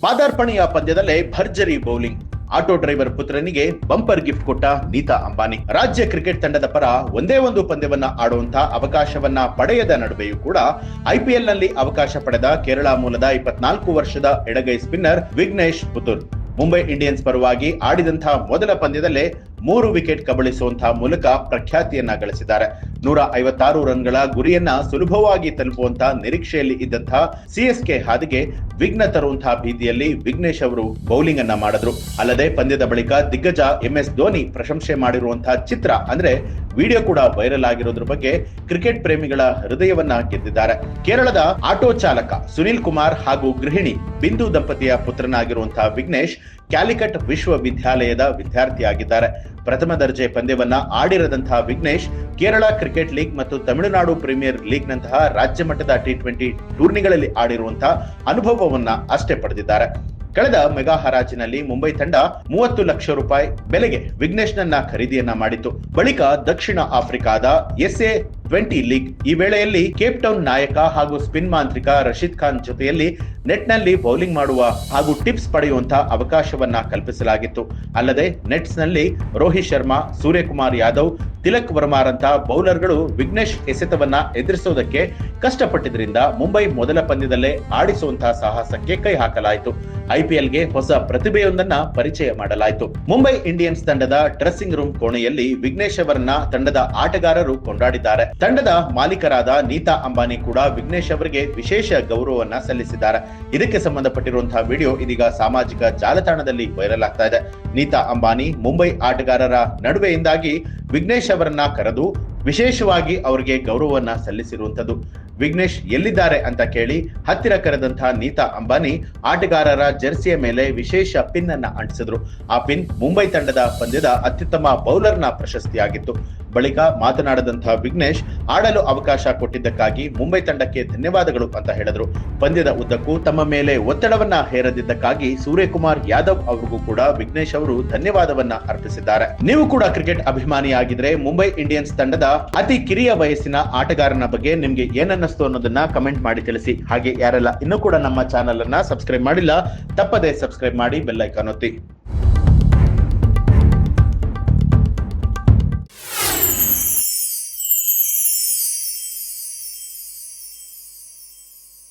ಪಾದಾರ್ಪಣೆಯ ಪಂದ್ಯದಲ್ಲೇ ಭರ್ಜರಿ bowling. Auto driver ಪುತ್ರನಿಗೆ ಬಂಪರ್ ಗಿಫ್ಟ್ ಕೊಟ್ಟ ನೀತಾ ಅಂಬಾನಿ. ರಾಜ್ಯ ಕ್ರಿಕೆಟ್ ತಂಡದ ಪರ ಒಂದೇ ಒಂದು ಪಂದ್ಯವನ್ನ ಆಡುವಂತ ಅವಕಾಶವನ್ನ ಪಡೆಯದ ನಡುವೆಯೂ ಕೂಡ ಐಪಿಎಲ್ ನಲ್ಲಿ ಅವಕಾಶ ಪಡೆದ ಕೇರಳ ಮೂಲದ 24 ವರ್ಷದ ಎಡಗೈ ಸ್ಪಿನ್ನರ್ ವಿಘ್ನೇಶ್ ಪುತೂರ್ ಮುಂಬೈ ಇಂಡಿಯನ್ಸ್ ಪರವಾಗಿ ಆಡಿದಂತಹ ಮೊದಲ ಪಂದ್ಯದಲ್ಲೇ 3 ವಿಕೆಟ್ ಕಬಳಿಸುವಂತಹ ಮೂಲಕ ಪ್ರಖ್ಯಾತಿಯನ್ನ ಗಳಿಸಿದ್ದಾರೆ. 156 ರನ್ಗಳ ಗುರಿಯನ್ನ ಸುಲಭವಾಗಿ ತಲುಪುವಂತಹ ನಿರೀಕ್ಷೆಯಲ್ಲಿ ಇದ್ದಂತಹ ಸಿಎಸ್ಕೆ ಹಾದಿಗೆ ವಿಘ್ನ ತರುವಂತಹ ಭೀತಿಯಲ್ಲಿ ವಿಘ್ನೇಶ್ ಅವರು ಬೌಲಿಂಗ್ ಅನ್ನ ಮಾಡಿದ್ರು. ಅಲ್ಲದೆ ಪಂದ್ಯದ ಬಳಿಕ ದಿಗ್ಗಜ MS ಧೋನಿ ಪ್ರಶಂಸೆ ಮಾಡಿರುವಂತಹ ಚಿತ್ರ ಅಂದ್ರೆ ವಿಡಿಯೋ ಕೂಡ ವೈರಲ್ ಆಗಿರೋದ್ರ ಬಗ್ಗೆ ಕ್ರಿಕೆಟ್ ಪ್ರೇಮಿಗಳ ಹೃದಯವನ್ನ ಗೆದ್ದಿದ್ದಾರೆ. ಕೇರಳದ ಆಟೋ ಚಾಲಕ ಸುನಿಲ್ ಕುಮಾರ್ ಹಾಗೂ ಗೃಹಿಣಿ ಬಿಂದು ದಂಪತಿಯ ಪುತ್ರನಾಗಿರುವಂತಹ ವಿಘ್ನೇಶ್ ಕ್ಯಾಲಿಕಟ್ ವಿಶ್ವವಿದ್ಯಾಲಯದ ವಿದ್ಯಾರ್ಥಿಯಾಗಿದ್ದಾರೆ. ಪ್ರಥಮ ದರ್ಜೆ ಪಂದ್ಯವನ್ನ ಆಡಿರದಂತಹ ವಿಘ್ನೇಶ್ ಕೇರಳ ಕ್ರಿಕೆಟ್ ಲೀಗ್ ಮತ್ತು ತಮಿಳುನಾಡು ಪ್ರೀಮಿಯರ್ ಲೀಗ್ ನಂತಹ ರಾಜ್ಯ ಮಟ್ಟದ T20 ಟೂರ್ನಿಗಳಲ್ಲಿ ಆಡಿರುವಂತಹ ಅನುಭವವನ್ನ ಅಷ್ಟೇ ಪಡೆದಿದ್ದಾರೆ. ಕಳೆದ ಮೆಗಾ ಹರಾಜಿನಲ್ಲಿ ಮುಂಬೈ ತಂಡ 30 ಲಕ್ಷ ರೂಪಾಯಿ ಬೆಲೆಗೆ ವಿಘ್ನೇಶ್ ನನ್ನ ಖರೀದಿಯನ್ನ ಮಾಡಿತ್ತು. ಬಳಿಕ ದಕ್ಷಿಣ ಆಫ್ರಿಕಾದ SA20 ಲೀಗ್ ಈ ವೇಳೆಯಲ್ಲಿ ಕೇಪ್ ಟೌನ್ ನಾಯಕ ಹಾಗೂ ಸ್ಪಿನ್ ಮಾಂತ್ರಿಕ ರಶೀದ್ ಖಾನ್ ಜೊತೆಯಲ್ಲಿ ನೆಟ್ ನಲ್ಲಿ ಬೌಲಿಂಗ್ ಮಾಡುವ ಹಾಗೂ ಟಿಪ್ಸ್ ಪಡೆಯುವಂತಹ ಅವಕಾಶವನ್ನ ಕಲ್ಪಿಸಲಾಗಿತ್ತು. ಅಲ್ಲದೆ ನೆಟ್ಸ್ ನಲ್ಲಿ ರೋಹಿತ್ ಶರ್ಮಾ, ಸೂರ್ಯಕುಮಾರ್ ಯಾದವ್, ತಿಲಕ್ ವರ್ಮಾರಂತಹ ಬೌಲರ್ಗಳು ವಿಘ್ನೇಶ್ ಎಸೆತವನ್ನ ಎದುರಿಸುವುದಕ್ಕೆ ಕಷ್ಟಪಟ್ಟಿದ್ದರಿಂದ ಮುಂಬೈ ಮೊದಲ ಪಂದ್ಯದಲ್ಲೇ ಆಡಿಸುವಂತಹ ಸಾಹಸಕ್ಕೆ ಕೈ ಹಾಕಲಾಯಿತು. ಐಪಿಎಲ್ಗೆ ಹೊಸ ಪ್ರತಿಭೆಯೊಂದನ್ನ ಪರಿಚಯ ಮಾಡಲಾಯಿತು. ಮುಂಬೈ ಇಂಡಿಯನ್ಸ್ ತಂಡದ ಡ್ರೆಸ್ಸಿಂಗ್ ರೂಮ್ ಕೋಣೆಯಲ್ಲಿ ವಿಘ್ನೇಶ್ ಅವರನ್ನ ತಂಡದ ಆಟಗಾರರು ಕೊಂಡಾಡಿದ್ದಾರೆ. ತಂಡದ ಮಾಲೀಕರಾದ ನೀತಾ ಅಂಬಾನಿ ಕೂಡ ವಿಘ್ನೇಶ್ ಅವರಿಗೆ ವಿಶೇಷ ಗೌರವವನ್ನ ಸಲ್ಲಿಸಿದ್ದಾರೆ. ಇದಕ್ಕೆ ಸಂಬಂಧಪಟ್ಟಿರುವಂತಹ ವಿಡಿಯೋ ಇದೀಗ ಸಾಮಾಜಿಕ ಜಾಲತಾಣದಲ್ಲಿ ವೈರಲ್ ಆಗ್ತಾ ಇದೆ. ನೀತಾ ಅಂಬಾನಿ ಮುಂಬೈ ಆಟಗಾರರ ನಡುವೆಯಿಂದಾಗಿ ವಿಘ್ನೇಶ್ ಅವರನ್ನ ಕರೆದು ವಿಶೇಷವಾಗಿ ಅವರಿಗೆ ಗೌರವವನ್ನ ಸಲ್ಲಿಸಿರುವಂತದ್ದು. ವಿಘ್ನೇಶ್ ಎಲ್ಲಿದ್ದಾರೆ ಅಂತ ಕೇಳಿ ಹತ್ತಿರ ಕರೆದಂತಹ ನೀತಾ ಅಂಬಾನಿ ಆಟಗಾರರ ಜೆರ್ಸಿಯ ಮೇಲೆ ವಿಶೇಷ ಪಿನ್ ಅನ್ನ ಅಂಟಿಸಿದ್ರು. ಆ ಪಿನ್ ಮುಂಬೈ ತಂಡದ ಪಂದ್ಯದ ಅತ್ಯುತ್ತಮ ಬೌಲರ್ನ ಪ್ರಶಸ್ತಿಯಾಗಿತ್ತು. ಬಳಿಕ ಮಾತನಾಡಿದಂತಹ ವಿಘ್ನೇಶ್ ಆಡಲು ಅವಕಾಶ ಕೊಟ್ಟಿದ್ದಕ್ಕಾಗಿ ಮುಂಬೈ ತಂಡಕ್ಕೆ ಧನ್ಯವಾದಗಳು ಅಂತ ಹೇಳಿದ್ರು. ಪಂದ್ಯದ ಉದ್ದಕ್ಕೂ ತಮ್ಮ ಮೇಲೆ ಒತ್ತಡವನ್ನ ಹೇರದಿದ್ದಕ್ಕಾಗಿ ಸೂರ್ಯಕುಮಾರ್ ಯಾದವ್ ಅವರಿಗೂ ಕೂಡ ವಿಘ್ನೇಶ್ ಅವರು ಧನ್ಯವಾದವನ್ನ ಅರ್ಪಿಸಿದ್ದಾರೆ. ನೀವು ಕೂಡ ಕ್ರಿಕೆಟ್ ಅಭಿಮಾನಿಯಾಗಿದ್ರೆ ಮುಂಬೈ ಇಂಡಿಯನ್ಸ್ ತಂಡದ ಅತಿ ಕಿರಿಯ ವಯಸ್ಸಿನ ಆಟಗಾರನ ಬಗ್ಗೆ ನಿಮ್ಗೆ ಏನನ್ನಿಸ್ತು ಅನ್ನೋದನ್ನ ಕಮೆಂಟ್ ಮಾಡಿ ತಿಳಿಸಿ. ಹಾಗೆ ಯಾರೆಲ್ಲ ಇನ್ನೂ ಕೂಡ ನಮ್ಮ ಚಾನೆಲ್ ಅನ್ನ ಸಬ್ಸ್ಕ್ರೈಬ್ ಮಾಡಿಲ್ಲ ತಪ್ಪದೇ ಸಬ್ಸ್ಕ್ರೈಬ್ ಮಾಡಿ, ಬೆಲ್ ಐಕಾನ್ ಒತ್ತಿ.